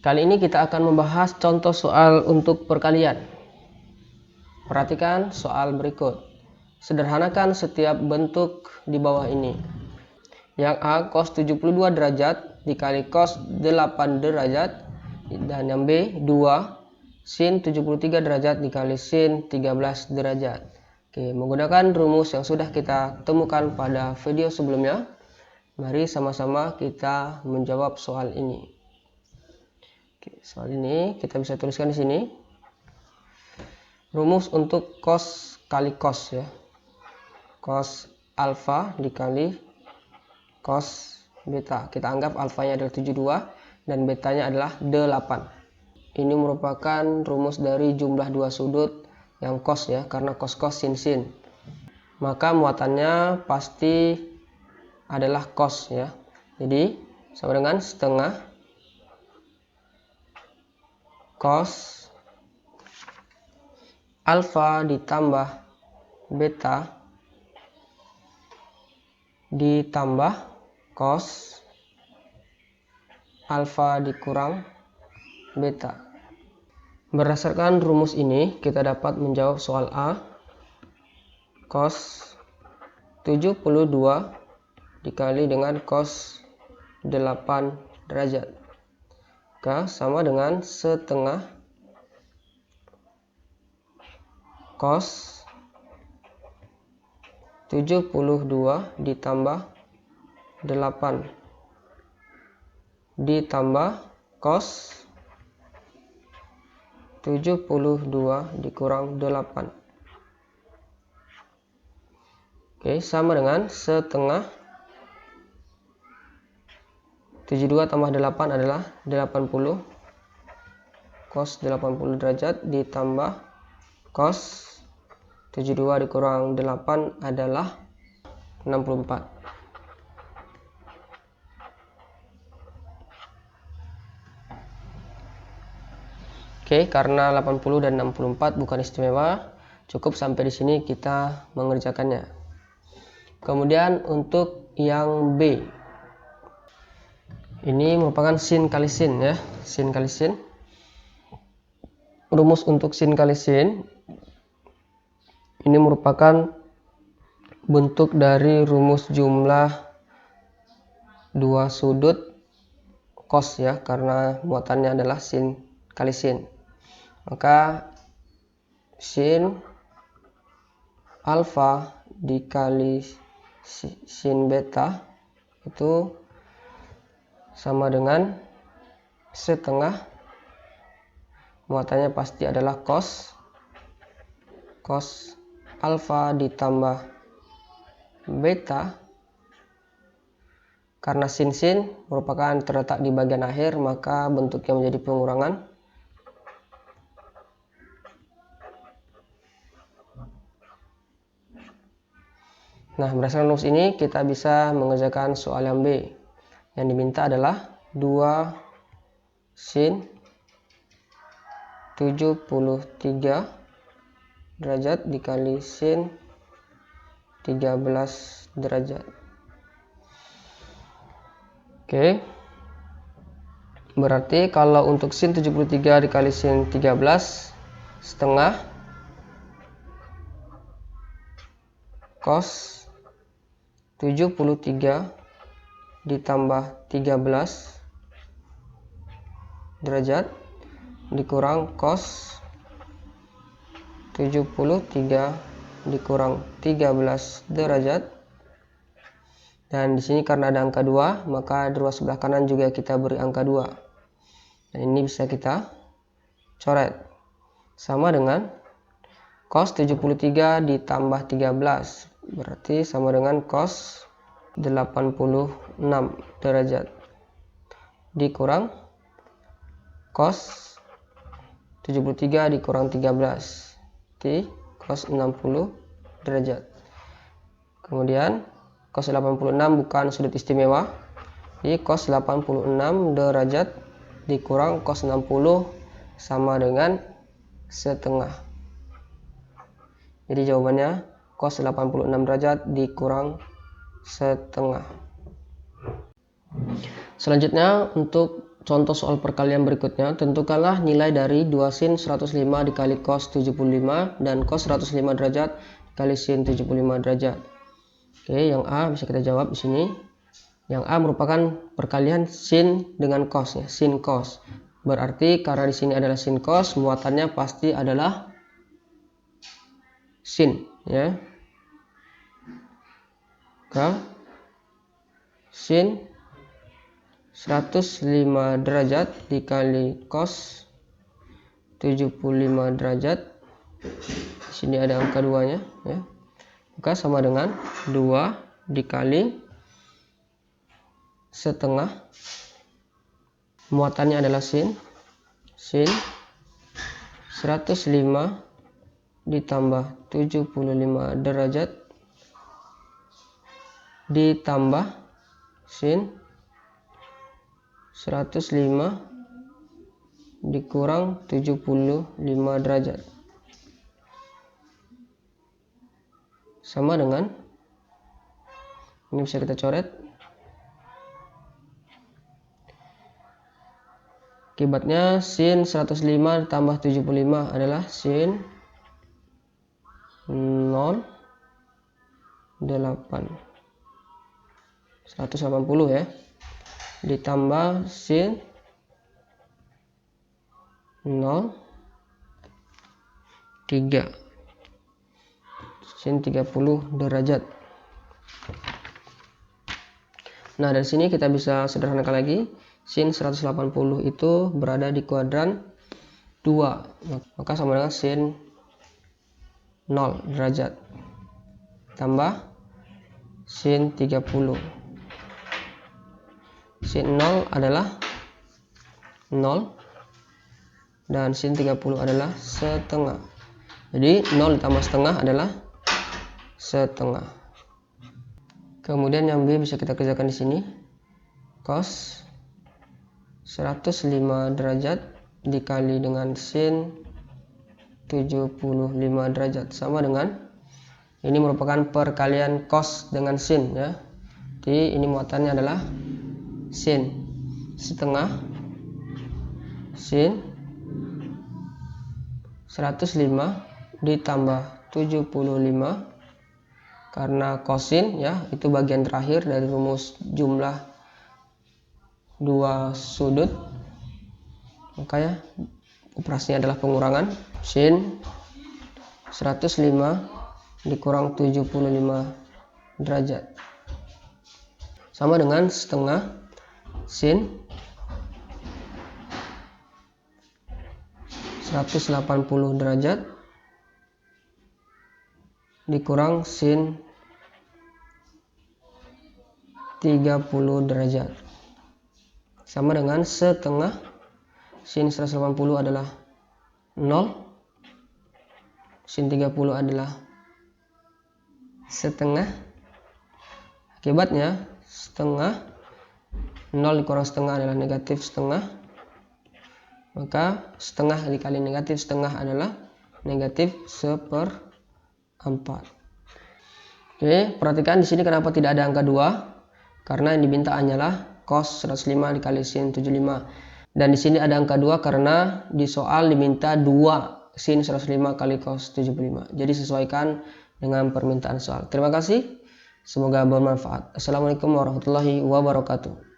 Kali ini kita akan membahas contoh soal untuk perkalian. Perhatikan soal berikut. Sederhanakan setiap bentuk di bawah ini. Yang A, cos 72 derajat dikali cos 8 derajat. Dan yang B, 2, sin 73 derajat dikali sin 13 derajat. Oke, menggunakan rumus yang sudah kita temukan pada video sebelumnya, mari sama-sama kita menjawab soal ini. Oke, soal ini kita bisa tuliskan di sini. Rumus untuk cos kali cos ya. Cos alfa dikali cos beta. Kita anggap alfanya adalah 72 dan betanya adalah 8. Ini merupakan rumus dari jumlah dua sudut yang cos ya, karena cos-cos sin-sin. Maka muatannya pasti adalah cos ya. Jadi sama dengan setengah cos alfa ditambah beta ditambah cos alfa dikurang beta. Berdasarkan rumus ini kita dapat menjawab soal A. Cos 72 dikali dengan cos 8 derajat. Maka sama dengan setengah cos 72 ditambah 8 ditambah cos 72 dikurang 8. Oke, sama dengan setengah 72 tambah 8 adalah 80 cos 80 derajat ditambah cos 72 dikurang 8 adalah 64. Oke, karena 80 dan 64 bukan istimewa, cukup sampai di sini kita mengerjakannya. Kemudian untuk yang B. Ini merupakan sin kali sin ya, sin kali sin. Rumus untuk sin kali sin ini merupakan bentuk dari rumus jumlah dua sudut cos ya, karena muatannya adalah sin kali sin. Maka sin alfa dikali sin beta itu sama dengan setengah, muatannya pasti adalah cos alfa ditambah beta. Karena sin merupakan terletak di bagian akhir, maka bentuknya menjadi pengurangan. Nah, berdasarkan rumus ini kita bisa mengerjakan soal yang B. Yang diminta adalah 2 sin 73 derajat dikali sin 13 derajat. Oke. Berarti kalau untuk sin 73 dikali sin 13 setengah cos 73 ditambah 13 derajat dikurang cos 73 dikurang 13 derajat. Dan di sini karena ada angka 2, maka di ruas sebelah kanan juga kita beri angka 2. Dan ini bisa kita coret. Sama dengan cos 73 ditambah 13. Berarti sama dengan cos 86 derajat dikurang cos 73 dikurang 13 di cos 60 derajat. Kemudian cos 86 bukan sudut istimewa, di cos 86 derajat dikurang cos 60 sama dengan setengah. Jadi jawabannya cos 86 derajat dikurang setengah. Selanjutnya untuk contoh soal perkalian berikutnya. Tentukanlah nilai dari 2 sin 105 dikali cos 75 dan cos 105 derajat dikali sin 75 derajat. Oke, yang A bisa kita jawab di sini. Yang A merupakan perkalian sin dengan cos ya, sin cos. Berarti karena di sini adalah sin cos, muatannya pasti adalah sin ya. Maka sin 105 derajat dikali cos 75 derajat. Di sini ada angka 2-nya ya. Maka sama dengan 2 dikali setengah, muatannya adalah sin 105 ditambah 75 derajat ditambah sin 105 dikurang 75 derajat sama dengan, ini bisa kita coret, akibatnya sin 105 tambah 75 adalah sin 0,8 180 ya, ditambah sin 0,3 sin 30 derajat. Nah, dari sini kita bisa sederhanakan lagi. Sin 180 itu berada di kuadran 2, maka sama dengan sin 0 derajat tambah sin 30. Sin 0 adalah 0 dan sin 30 adalah setengah. Jadi 0 ditambah setengah adalah setengah. Kemudian yang B bisa kita kerjakan di sini. Cos 105 derajat dikali dengan sin 75 derajat sama dengan, ini merupakan perkalian cos dengan sin ya. Jadi ini muatannya adalah sin setengah sin 105 ditambah 75 karena kosin ya, itu bagian terakhir dari rumus jumlah dua sudut, maka ya operasinya adalah pengurangan. Sin 105 dikurang 75 derajat sama dengan setengah sin 180 derajat dikurang sin 30 derajat sama dengan setengah sin 180 adalah 0, sin 30 adalah setengah. Akibatnya setengah 0 dikurang setengah adalah negatif setengah, maka setengah dikali negatif setengah adalah negatif 1/4. Oke, perhatikan di sini kenapa tidak ada angka 2, karena yang diminta hanyalah cos 105 dikali sin 75, dan di sini ada angka 2 karena di soal diminta 2 sin 105 kali cos 75. Jadi sesuaikan dengan permintaan soal. Terima kasih, semoga bermanfaat. Assalamualaikum warahmatullahi wabarakatuh.